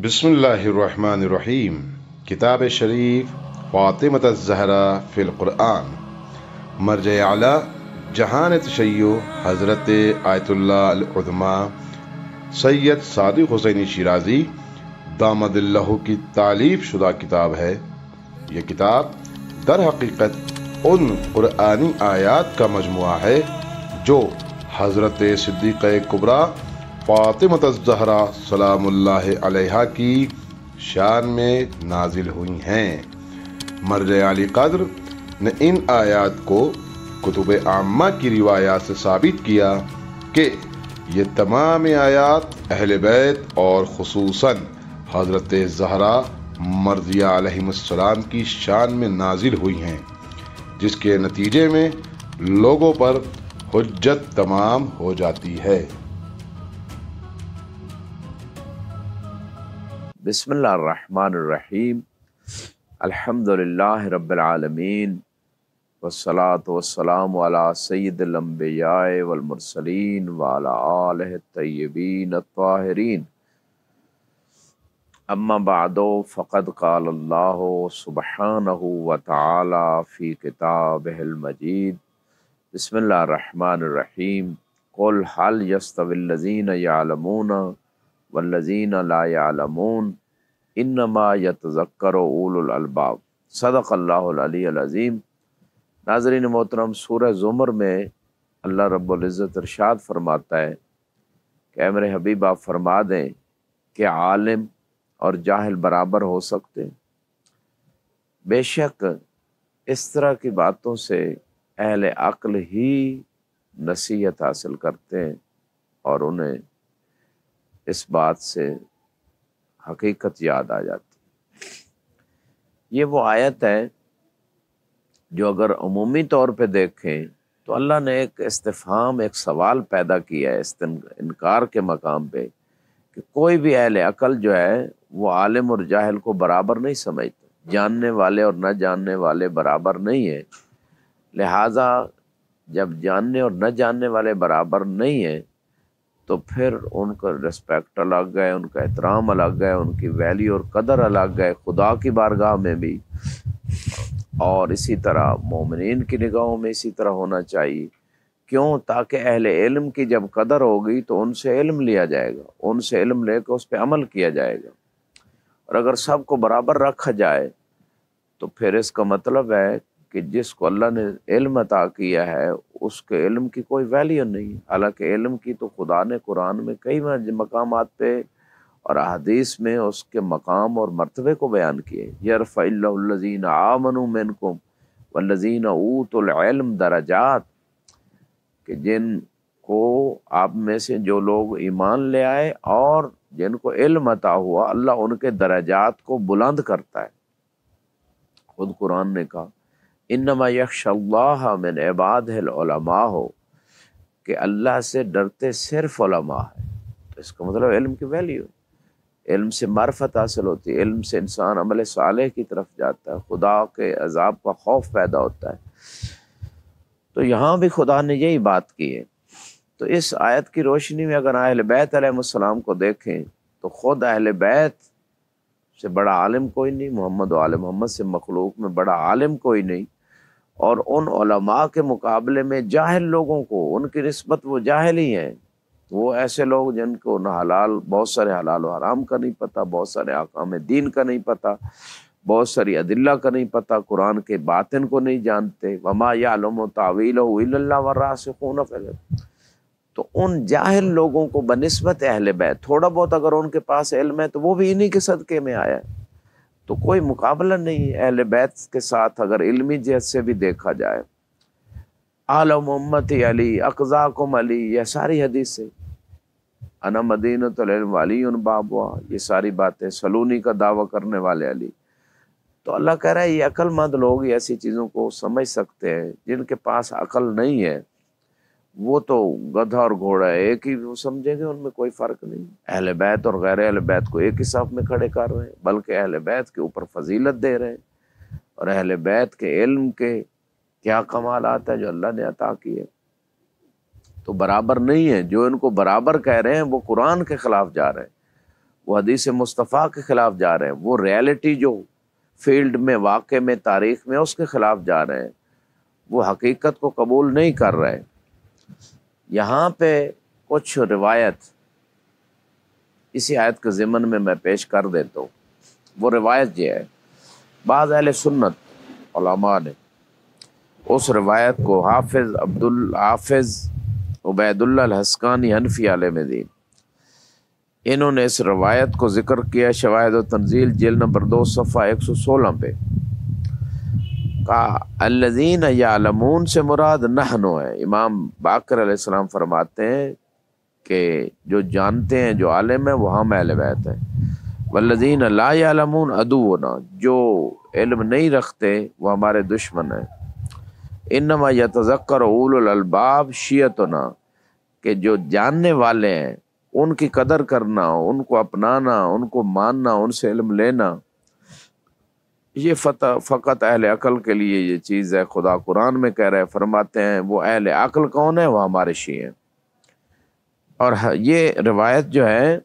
बिस्मिल्लाहिर्रहमानिर्रहीम। किताब शरीफ फ़ातिमत ज़हरा फ़िल क़ुरआन। मर्ज आला जहान तशय्यो हज़रत आयतुल्लाह अल उज़मा सैयद सादिक़ हुसैनी शिराज़ी दामदिल्लाहु की तालीफ़ शुदा किताब है। ये किताब दर हकीकत उन क़ुरआनी आयात का मजमुआ है जो हज़रत सिद्दीक़ा कुबरा फ़ातिमत ज़हरा सलामुल्लाहि अलैहा की शान में नाजिल हुई हैं। मर्ज आली क़द्र ने इन आयात को कुतुब आम्मा की रिवायात से साबित किया कि ये तमाम आयात अहले बैत और खुसूसन हज़रत ज़हरा मर्ज़िया अलैहिस्सलाम की शान में नाजिल हुई हैं, जिसके नतीजे में लोगों पर हुज्जत तमाम हो जाती है। बिस्मिल्लाहिर्रहमानिर्रहीम। अल्हम्दुलिल्लाहि रब्बिल आलमीन वस्सलातु वस्सलामु अला सय्यिदिल अंबिया वल मुरसलीन व अला आलिहि तय्यबीन अत्ताहिरीन। अम्मा बअदु फ़क़द क़ाल अल्लाहु सुब्हानहु व तआला फ़ी किताबिहिल मजीद। बिस्मिल्लाहिर्रहमानिर्रहीम। क़ुल हल यस्तविल्लज़ीना यअलमूना वल्लज़ीना ला यअलमून इन्नमा यतज़क्करु उलुल अलबाब। सदक़ल्लाहुल अलीयुल अज़ीम। नाज़रीन मोहतरम, सूरह ज़ुमर में अल्लाह रब्बुल इज़्ज़त इरशाद फरमाता है कि ऐ मेरे हबीब आप फरमा दें कि आलिम और जाहिल बराबर हो सकते हैं। बेशक इस तरह की बातों से अहले अक्ल ही नसीहत हासिल करते हैं और उन्हें इस बात से हकीकत याद आ जाती। ये वो आयत है जो अगर अमूमी तौर पे देखें तो अल्लाह ने एक इस्तिफ़हाम, एक सवाल पैदा किया है इनकार के मकाम पे कि कोई भी अहले अकल जो है वो आलिम और जाहिल को बराबर नहीं समझते। जानने वाले और न जानने वाले बराबर नहीं है। लिहाजा जब जानने और न जानने वाले बराबर नहीं है तो फिर उनका रिस्पेक्ट अलग है, उनका एहतराम अलग है, उनकी वैल्यू और कदर अलग है खुदा की बारगाह में भी, और इसी तरह मोमिनीन की निगाहों में इसी तरह होना चाहिए। क्यों? ताकि अहले इल्म की जब कदर होगी तो उनसे इल्म लिया जाएगा, उनसे इल्म लेकर उस पर अमल किया जाएगा। और अगर सबको बराबर रखा जाए तो फिर इसका मतलब है कि जिसको अल्लाह ने इल्म अता किया है उसके इल्म की कोई वैल्यू नहीं। हालांकि इल्म की तो खुदा ने कुरान में कई मकामात पे और अहदीस में उसके मकाम और मर्तबे को बयान किए। यरफ़इल्लाहुल्लज़ीना आमनू मिनकुम वल्लज़ीना ऊतुल इल्म दरजात, कि जिनको आप में से जो लोग ईमान ले आए और जिनको इल्म अता हुआ, अल्लाह उनके दरजात को बुलंद करता है। खुद कुरान ने कहा इन्नमा यख्शल्लाह मिन इबादिहिल उलमा हो, कि अल्लाह से डरते सिर्फ उलमा है। तो इसका मतलब इल्म की वैल्यू, इल्म से मार्फत हासिल होती है, इल्म से इंसान अमल सालेह की तरफ जाता है, खुदा के अजाब का खौफ पैदा होता है। तो यहाँ भी खुदा ने यही बात की है। तो इस आयत की रोशनी में अगर अहले बैत अलैहिस्सलाम को देखें तो खुद अहले बैत से बड़ा आलिम कोई नहीं, मोहम्मद व आले मोहम्मद से मखलूक में बड़ा आलिम कोई नहीं। और उन उलमा के मुकाबले में जाहिल लोगों को उनकी निस्बत वो जाहिल ही हैं। वो ऐसे लोग जिनको न हलाल, बहुत सारे हलाल व हराम का नहीं पता, बहुत सारे अहकाम दीन का नहीं पता, बहुत सारी अदिल्ला का नहीं पता, कुरान के बातिन को नहीं जानते। वमा यअलमु तावीलहु इल्लल्लाह वर्रासिखून फिल इल्म। तो उन जाहिल लोगों को बनिस्बत अहले बैत थोड़ा बहुत अगर उनके पास इल्म है तो वो भी इन्हीं के सदक़े में आया है। तो कोई मुकाबला नहीं है अहले बैत के साथ अगर इल्मी जहत से भी देखा जाए। आलम उम्मती अली अक़ज़ाकुम अली, यह सारी हदीस है। अना मदीनतुल इल्म वअलियुन बाबुहा, ये सारी बातें सलूनी का दावा करने वाले अली। तो अल्लाह कह रहा है ये अक्लमंद लोग ऐसी चीज़ों को समझ सकते हैं। जिनके पास अकल नहीं है वो तो गधा और घोड़ा एक ही वो समझेंगे, उनमें कोई फ़र्क नहीं। अहले बैत और गैर अहले बैत को एक ही साफ में खड़े कर रहे हैं, बल्कि अहले बैत के ऊपर फजीलत दे रहे हैं। और अहले बैत के इल्म के क्या कमाल आता है जो अल्लाह ने अता किए। तो बराबर नहीं है। जो इनको बराबर कह रहे हैं वो कुरान के खिलाफ जा रहे हैं। وہ حدیث مصطفیٰ کے خلاف جا رہے ہیں، وہ ریالٹی جو فیلڈ میں واقع میں تاریخ میں اس کے خلاف جا رہے ہیں، وہ حقیقت کو قبول نہیں کر رہے۔ یہاں پہ کچھ روایت اسی آیت کے ضمن میں پیش کر دیتا ہوں۔ وہ روایت یہ ہے، بعض اہل سنت علماء نے اس روایت کو حافظ عبید اللہ الحسقانی حنفی عالم دین، انہوں نے اس روایت کو ذکر کیا شواہد و تنزیل جلد نمبر 2 صفحہ 116 پہ، کہا الذین یعلمون سے مراد نحن ہے۔ امام باقر علیہ السلام فرماتے ہیں کہ جو جانتے ہیں، جو عالم ہیں، وہ ہم اہل بیت ہیں۔ والذین لا یعلمون عدونا، جو علم نہیں رکھتے وہ ہمارے دشمن ہیں۔ انما یتذکر اولو الالباب شیعتنا، کہ جو جاننے والے ہیں ان کی قدر کرنا، ان کو اپنانا، ان کو ماننا، ان سے علم لینا، یہ فقط اہل عقل کے لیے یہ چیز ہے۔ خدا قرآن میں کہہ رہے، فرماتے ہیں وہ اہل عقل کون ہے؟ وہ ہمارے شیعہ ہیں۔ اور یہ روایت جو ہے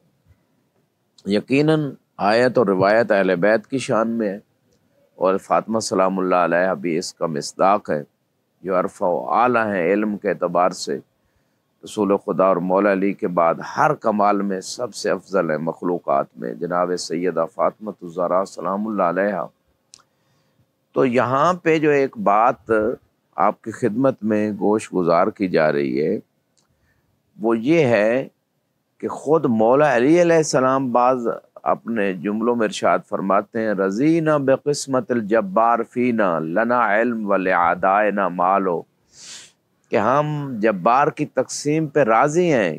یقیناً آیت اور روایت اہل بیت کی شان میں ہے، اور فاطمہ سلام اللہ علیہ بھی اس کا مصداق ہے، جو عرفہ و اعلیٰ ہیں علم کے اعتبار سے۔ رسول خدا اور مولا علی کے بعد ہر کمال میں سب سے افضل ہے مخلوقات میں جناب سیدہ فاطمہ الزہرا سلام اللہ علیہ۔ تو یہاں پہ جو ایک بات آپ کی خدمت میں گوش گزار کی جا رہی ہے وہ یہ ہے کہ خود مولا علی علیہ السلام بعض اپنے جملوں میں ارشاد فرماتے ہیں، رضینا بقسمت الجبار فینا لنا علم ولعدائنا مالو، کہ ہم جبار کی تقسیم پہ راضی ہیں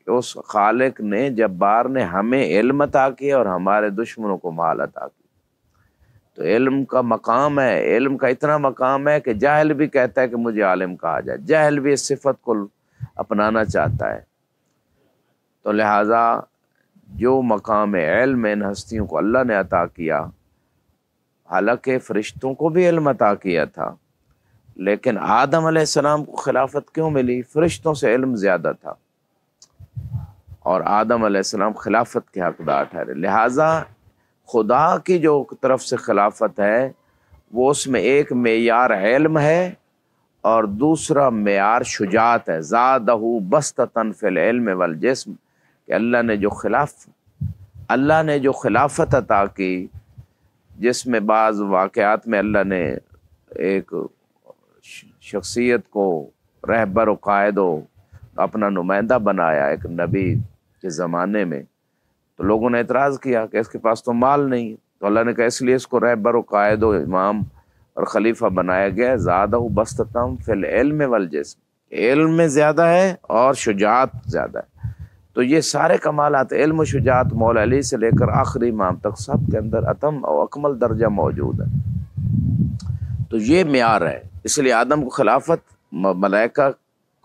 کہ اس خالق نے، جبار نے ہمیں علم عطا کیا اور ہمارے دشمنوں کو مال عطا کیا۔ تو علم کا مقام ہے، علم کا اتنا مقام ہے کہ جاہل بھی کہتا ہے کہ مجھے عالم کہا جائے، جاہل بھی اس صفت کو اپنانا چاہتا ہے۔ تو لہٰذا جو مقام علم ان ہستیوں کو اللہ نے عطا کیا، حالانکہ فرشتوں کو بھی علم عطا کیا تھا، لیکن آدم علیہ السلام کو خلافت کیوں ملی؟ فرشتوں سے علم زیادہ تھا، اور آدم علیہ السلام خلافت کے حقدار ٹھہرے۔ لہٰذا خدا کی جو طرف سے خلافت ہے وہ اس میں ایک معیار علم ہے اور دوسرا معیار شجاعت ہے۔ زادہ بسطۃ فی العلم والجسم، کہ اللہ نے جو خلافت عطا کی، جس میں بعض واقعات میں اللہ نے ایک شخصیت کو رہبر و قائد و اپنا نمائندہ بنایا ایک نبی کے زمانے میں، تو لوگوں نے اعتراض کیا کہ اس کے پاس تو مال نہیں، تو اللہ نے کہا اس لیے اس کو رہبر و قائد و امام اور خلیفہ بنایا گیا۔ زادہ بسطۃ فی العلم والجسم، علم میں زیادہ ہے اور شجاعت زیادہ ہے۔ تو یہ سارے کمالات علم و شجاعت مولا علی سے لے کر آخری امام تک سب کے اندر اتم اور اکمل درجہ موجود ہے۔ تو یہ معیار ہے، اس لیے آدم کو خلافت، ملائکہ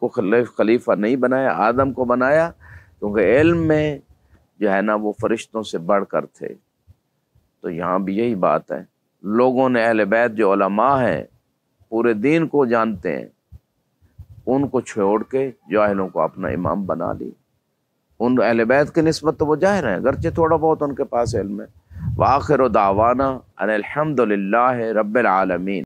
کو خلیفہ نہیں بنایا، آدم کو بنایا، کیونکہ علم میں جو ہے نا وہ فرشتوں سے بڑھ کر تھے۔ تو یہاں بھی یہی بات ہے، لوگوں نے اہل بیت جو علماء ہیں پورے دین کو جانتے ہیں، ان کو چھوڑ کے جاہلوں کو اپنا امام بنا لی۔ ان اہل بیت کی نسبت تو وہ جاہل ہیں، اگرچہ تھوڑا بہت ان کے پاس علم ہے۔ وآخر دعوانا ان الحمد للہ رب العالمین۔